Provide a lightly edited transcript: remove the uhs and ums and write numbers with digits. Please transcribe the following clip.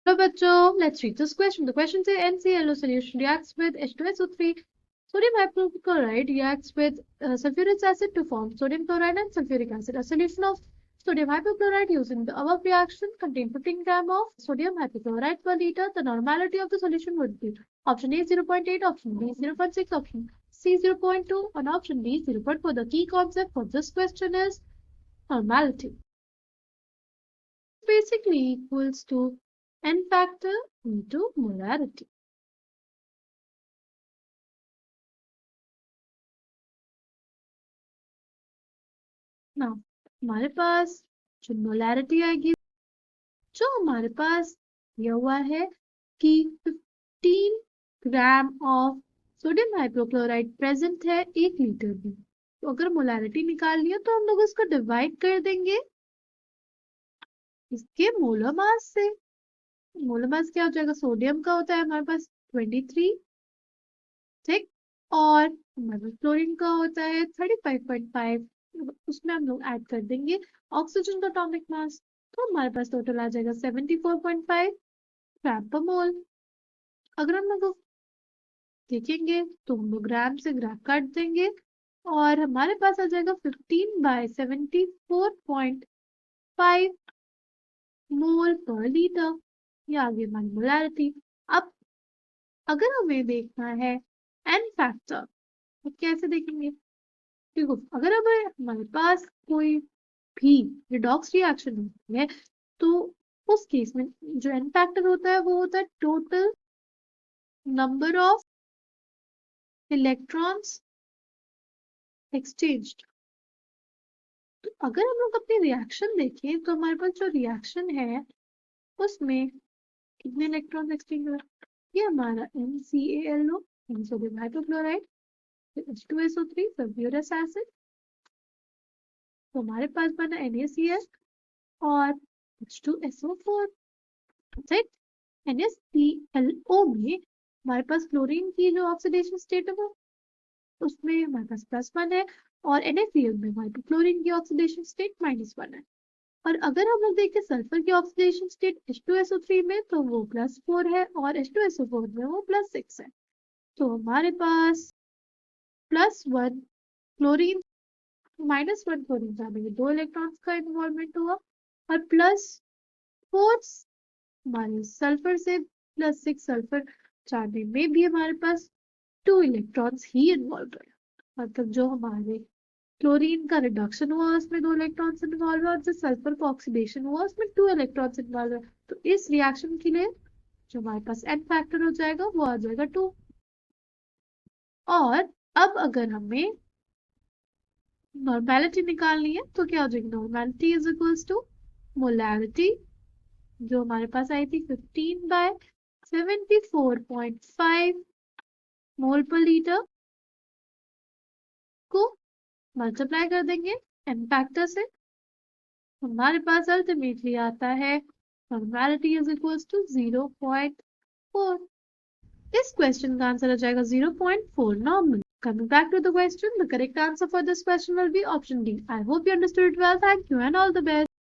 Hello बच्चों, let's read this question. The question says NaClO solution reacts with H2SO3. Sodium hypochlorite reacts with sulfuric acid to form sodium chloride and sulfuric acid. A solution of sodium hypochlorite using the above reaction contains 15 gram of sodium hypochlorite per liter. The normality of the solution would be option A 0.8, option B 0.6, option C 0.2, and option D 0.4. The key concept for this question is normality. Basically equals to n factor into molarity. Now हमारे पास जो molarity आएगी, जो हमारे पास दिया हुआ है कि 15 gram of sodium hypochlorite present है 1 लीटर में। तो अगर मोलारिटी निकालनी है तो हम लोग इसको डिवाइड कर देंगे इसके मोलर मास से। मोलर मास क्या हो जाएगा? सोडियम का होता है हमारे पास 23, ठीक, और हमारे पास क्लोरीन का होता है 35.5। उसमें हम लोग ऐड कर देंगे ऑक्सीजन का एटॉमिक मास, तो हमारे पास टोटल आ जाएगा 74.5 ग्राम पर मोल। अगर हम लोग देखेंगे तो हम लोग ग्राम से ग्राम काट देंगे और हमारे पास आ जाएगा 15/74.5 मोल पर लीटर। ये आ गई हमारी मोलारिटी। अब अगर हमें देखना है एन फैक्टर, तो कैसे देखेंगे? देखो, अगर हमारे पास कोई भी रिडॉक्स रिएक्शन होती है तो उस केस में जो एन फैक्टर होता है वो होता है total number of electrons exchanged. तो अगर हम लोग अपनी रिएक्शन देखें तो हमारे पास जो रिएक्शन है उसमें कितने इलेक्ट्रॉन्स एक्सचेंज हुए? ये हमारा NaClO sodium hypochlorite, H2SO3 sulphuric acid, तो हमारे पास बना NaCl और H2SO4, ठीक। NaClO में हमारे पास क्लोरीन की जो ऑक्सीडेशन स्टेट है वो उसमें हमारे पास +1 है और NaCl में हमारे पास क्लोरीन की ऑक्सीडेशन स्टेट -1 है। और अगर हम लोग देखें सल्फर की ऑक्सीडेशन स्टेट H2SO3 में तो वो +4 है और H2SO4 में वो +6 है। तो हमारे पास +1 क्लोरीन -1 क्लोरीन जाने में 2 इलेक्ट्रॉन्स का इन्वॉल्वमेंट हुआ और +4 हमारे सल्फर से +6 सल्फर जाने में भी हमारे पास 2 इलेक्ट्रॉन्स ही इन्वॉल्व है। मतलब जो हमारे क्लोरीन का रिडक्शन हुआ उसमें 2 इलेक्ट्रॉन्स इन्वॉल्व है और जो सल्फर का ऑक्सीडेशन हुआ उसमें 2 इलेक्ट्रॉन्स इन्वॉल्व है। तो इस रिएक्शन के लिए जो हमारे पास एन फैक्टर हो जाएगा वो आ जाएगा 2। और अब अगर हमें नॉर्मेलिटी निकालनी है तो क्या हो जाएगी? Normality is equals to molarity जो हमारे पास आई थी 15/74.5 मोल पर लीटर को मल्टीप्लाई कर देंगे एन फैक्टर से। हमारे पास अल्टीमेटली आता है नॉर्मेलिटी इज इक्वल्स टू 0.4। इस क्वेश्चन का आंसर आ जाएगा 0.4 normal. Coming back to the question, the correct answer for this question will be option D. I hope you understood it well. Thank you and all the best.